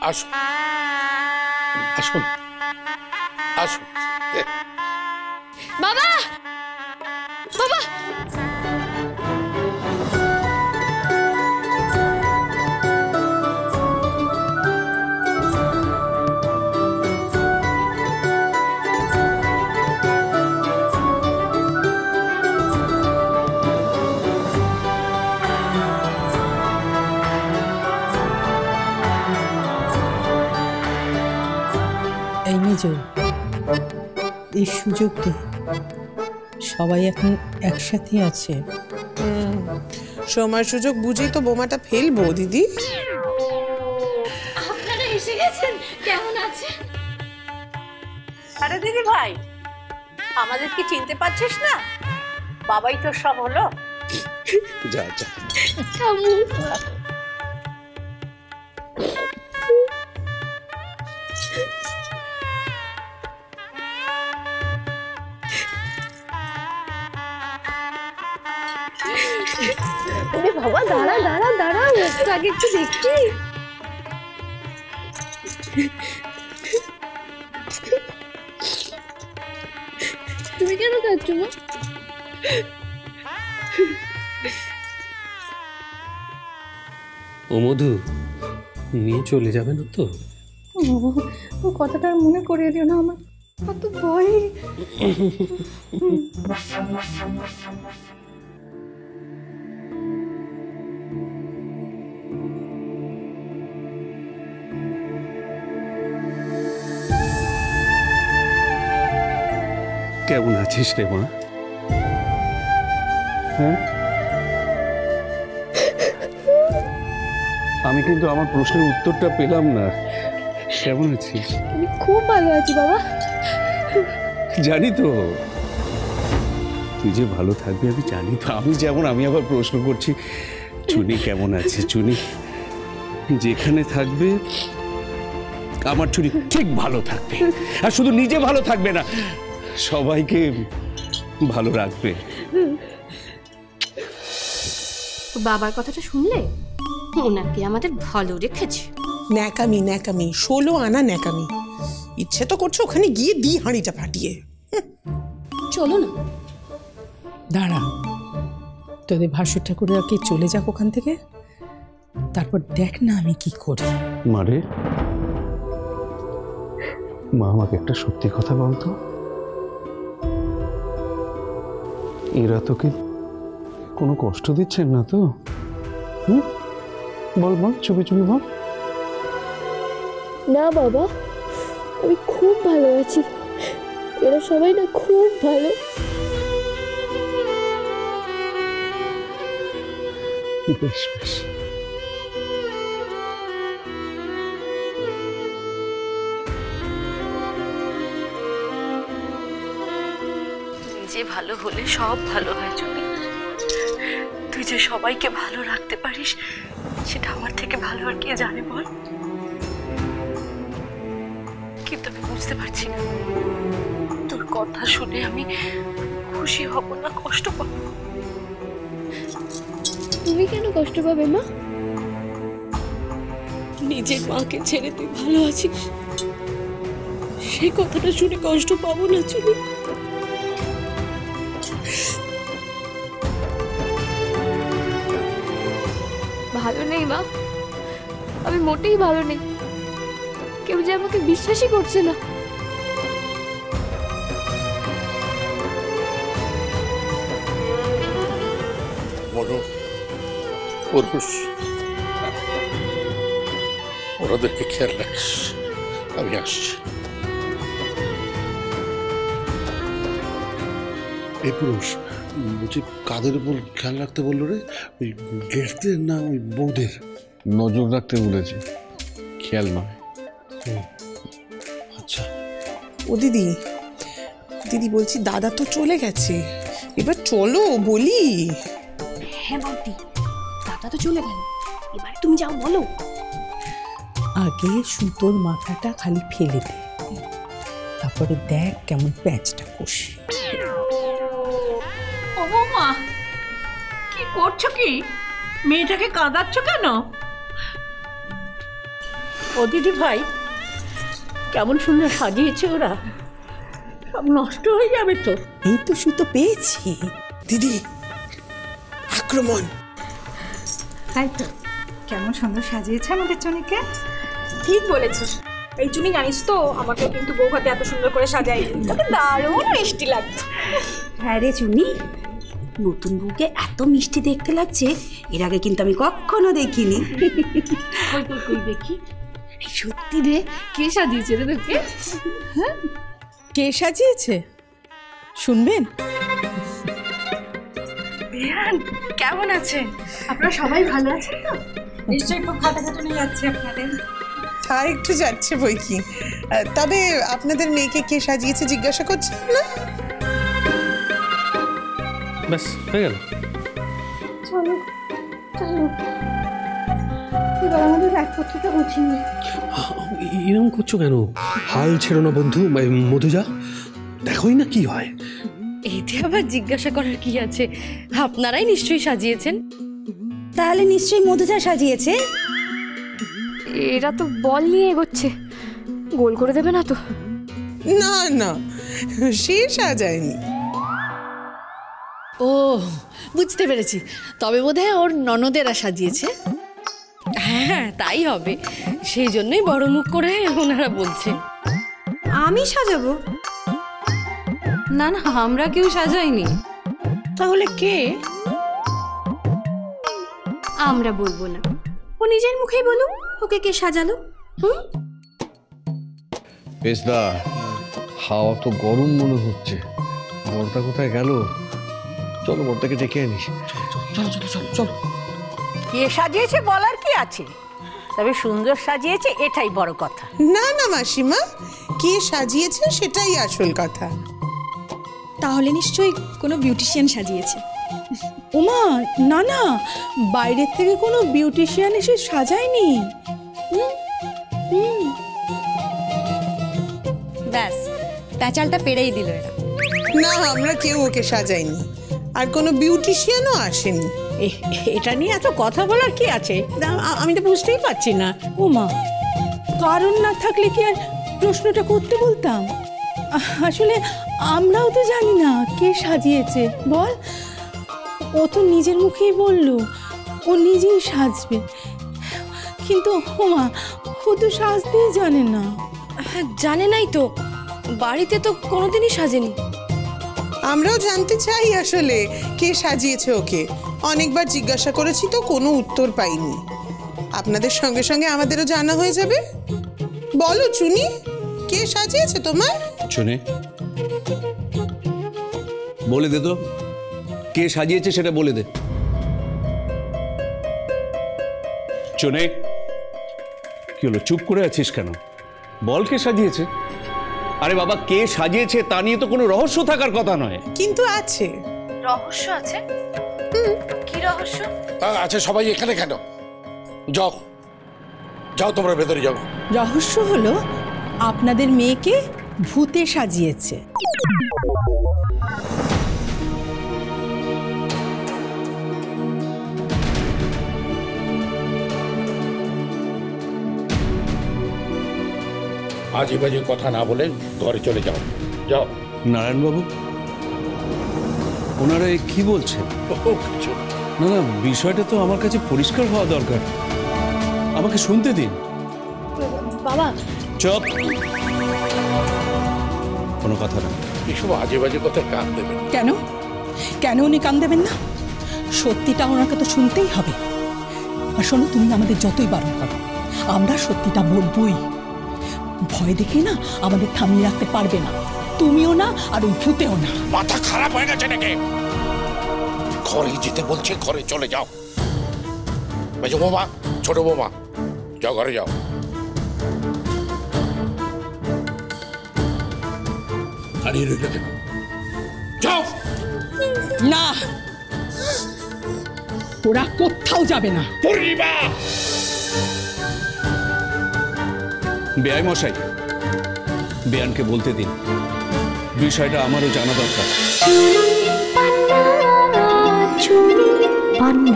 আসুন আসুন আসুন। বাবা বাবা এই মেজো, এই সুযোগ দে, সবাই এখন একসাথে আছে। সময় সুযোগ বুঝেই তো বোমাটা ফেলবো দিদি। আপনারা এসে গেছেন, কেমন আছেন? আরে দিদি ভাই, আমাদের কি চিনতে পারছিস না? বাবাই তো সব হলো। যা যা। বাবা দাঁড়া দাঁড়া দাঁড়া, একটু আগে একটু দেখি। তুমি কেন কাঁদছ মা? ও মধু, নিয়ে চলে যাবে না তো? ও কথাটা মনে করিয়ে দিও না, আমার কত ভয়। কেমন আছিস রে মা? হ্যাঁ, আমি কিন্তু আমার প্রশ্নের উত্তরটা পেলাম না। কেমন আছিস? আমি খুব ভালো আছি বাবা। জানি তো তুই যে ভালো থাকবি, আমি জানি তো। আমি যেমন, আমি আবার প্রশ্ন করছি, চুনি কেমন আছে? চুনি যেখানে থাকবে আমার চুনি ঠিক ভালো থাকবে, আর শুধু নিজে ভালো থাকবে না, সবাইকে ভালো রাখবে। বাবার কথাটা শুনলে? ওনাকে আমাদের ভালো রেখেছে। ন্যাকামি ন্যাকামি, 16 আনা ন্যাকামি। ইচ্ছে তো করছে ওখানে গিয়ে দি হাঁড়িটা ফাটিয়ে। চলো না। দাঁড়া, তোদের ভাসুর ঠাকুরেরা কি চলে যাক ওখান থেকে, তারপর দেখ না আমি কি করি। মারে, মা আমাকে একটা সত্যি কথা বলতো, এরা তোকে কোনো কষ্ট দিচ্ছেন না তো? বল বল, চুপি চুপি বল। না বাবা, আমি খুব ভালো আছি, এরা সবাই না খুব ভালো। বেশ বেশ। নিজে ভালো হলে সব ভালো হয় চুনি। তুই যে সবাইকে ভালো রাখতে পারিস, সেটা আমার থেকে ভালো আর কে জানে বল। কিন্তু আমি বুঝতে পারছি না, তোর কথা শুনে আমি খুশি হব না কষ্ট পাবো। তুমি কেন কষ্ট পাবে মা? নিজের মাকে ছেড়ে তুই ভালো আছিস, সেই কথাটা শুনে কষ্ট পাবো না চুনি? ভালো নেই মা, আমি মোটেই ভালো নেই। কেউ যে আমাকে বিশ্বাসই করছে না। ওরাদেরকে খেয়াল রাখিস, আমি আসছি। এই পুরুষ বলছি, কাদের উপর খেয়াল রাখতে বললো রে? ওই গেস্টদের না ওই বউদের? নজর রাখতে বলেছে, খেয়াল নয়। আচ্ছা। ও দিদি, দিদি বলছি দাদা তো চলে গেছে, এবার চলো বলি। হ্যাঁ বৌদি, দাদা তো চলে গেল, এবার তুমি যাও বলো। আগে সুতোর মাথাটা খালি ফেলে দে, তারপরে দেখ কেমন প্যাঁচটা কষি। ও বৌমা, কি করছো? কি মেয়েটাকে কাঁদাচ্ছ কেন? ও ও দিদি ভাই, কেমন সুন্দর সাজিয়েছে ওরা, সব নষ্ট হয়ে যাবে তো। এই তো সুতো পেয়েছি। দিদি, আক্রমণ। তাই তো, কেমন সুন্দর সাজিয়েছে আমাদের চুনিকে। ঠিক বলেছিস। এই চুনি জানিস তো, আমাকে কিন্তু বউ হাতে এত সুন্দর করে সাজাই, ওকে দারুণ মিষ্টি লাগছে। হ্যাঁ রে চুনি, নতুন বউকে এত মিষ্টি দেখতে লাগছে, এর আগে কিন্তু আমি কখনো দেখিনি। কই কই কই দেখি। সত্যি রে, কে সাজিয়েছে রে তোকে? কে সাজিয়েছে শুনবেন? কেমন আছেন আপনারা? সবাই ভালো আছেন তো? নিশ্চয়ই খুব খাটাখাটুনি যাচ্ছে আপনাদের। তা একটু যাচ্ছে বই কি, তবে আপনাদের মেয়েকে কে সাজিয়েছে জিজ্ঞাসা করছেন না? ব্যাস হয়ে গেল। চলো চলো, এবার আমাদের ব্যাগপত্রটা গুছিয়ে নিই। এরকম করছো কেন? হাল ছেড়ো না বন্ধু। মধুজা, দেখোই না কি হয়। এতে আবার জিজ্ঞাসা করার কি আছে? আপনারাই নিশ্চয়ই সাজিয়েছেন। তাহলে নিশ্চয়ই মধুজা সাজিয়েছে। এরা তো বল নিয়ে এগোচ্ছে, গোল করে দেবে না তো? না না, সে সাজায়নি। ও, বুঝতে পেরেছি। তবে বোধহয় ওর ননদেরা সাজিয়েছে। হ্যাঁ, তাই হবে। সেই জন্যই বড় মুখ করে ওনারা বলছে। আমি সাজাবো? না না, আমরা কেউ সাজাইনি। তাহলে কে? আমরা বলবো না, ও নিজের মুখেই বলুক ওকে কে সাজালো। পেশদা, হাওয়া তো গরম মনে হচ্ছে। বর্দা কোথায় গেল? চলো বর্দাকে ডেকে আনিস। চলো চলো চলো চলো। কে সাজিয়েছে বলার কি আছে? তবে সুন্দর সাজিয়েছে, এটাই বড় কথা। না না মাসিমা, কে সাজিয়েছে সেটাই আসল কথা। তাহলে নিশ্চয়ই কোনো বিউটিশিয়ান সাজিয়েছে। ওমা, না না, বাইরের থেকে কোনো বিউটিশিয়ান এসে সাজায়নি। ব্যাস, প্যাচালটা পেরেই দিল এরা। না, আমরা কেউ ওকে সাজাইনি, আর কোনো বিউটিশিয়ানও আসেনি। এটা নিয়ে এত কথা বলার কি আছে? আমি তো বুঝতেই পারছি না। ওমা, কারণ না থাকলে কি আর প্রশ্নটা করতে বলতাম? আসলে আমরাও তো জানি না কে সাজিয়েছে। বল, ও তো নিজের মুখেই বললো ও নিজেই সাজবে, কিন্তু ওমা, ও তো সাজতেই জানে না। জানে নাই তো, বাড়িতে তো কোনোদিনই সাজেনি। আমরাও জানতে চাই আসলে কে সাজিয়েছে ওকে। অনেকবার জিজ্ঞাসা করেছি তো কোনো উত্তর পাইনি। আপনাদের সঙ্গে সঙ্গে আমাদেরও জানা হয়ে যাবে। বলো চুনি, কে সাজিয়েছে তোমার? চুনি, বলে দে তো, কে সাজিয়েছে সেটা বলে দে। চুনি, কি হলো, চুপ করে আছিস কেন? বল কে সাজিয়েছে। আরে বাবা, কে সাজিয়েছে তা নিয়ে তো কোনো রহস্য থাকার কথা নয়। কিন্তু আছে। রহস্য আছে? কি রহস্য? আচ্ছা, সবাই এখানে কেন? যাও যাও, তোমরা ভেতরে যাও। রহস্য হলো আপনাদের মেয়েকে ভূতে সাজিয়েছে। আজে বাজে কথা না বলে ঘরে চলে যাও। যাও। নারায়ণবাবু, ওনারা কি বলছেন? না না, বিষয়টা তো আমার কাছে পরিষ্কার হওয়া দরকার, আমাকে শুনতে দিন। বাবা, চুপ, কোনো কথা না। এসব আজে বাজে কথা কান দেবে কেন? কেন উনি কান দেবেন না? সত্যিটা ওনাকে তো শুনতেই হবে। আর শোনো, তুমি আমাদের যতই বারণ করো, আমরা সত্যিটা বলবোই। ভয় দেখে না আমাদের থামিয়ে রাখতে পারবে না, তুমিও না আর ওই ভূতেও না। মাথা খারাপ হয়ে গেছে নাকি? ঘরে যেতে বলছে, ঘরে চলে যাও। মেজো বৌমা, ছোট বৌমা, যাও ঘরে যাও। দাঁড়িয়ে রইল কেন? যাও। না, ওরা কোথাও যাবে না। পূর্ণিমা, বেআই মশাই, বেয়ানকে বলতে দিন, বিষয়টা আমারও জানা দরকার। চুনি পান্না।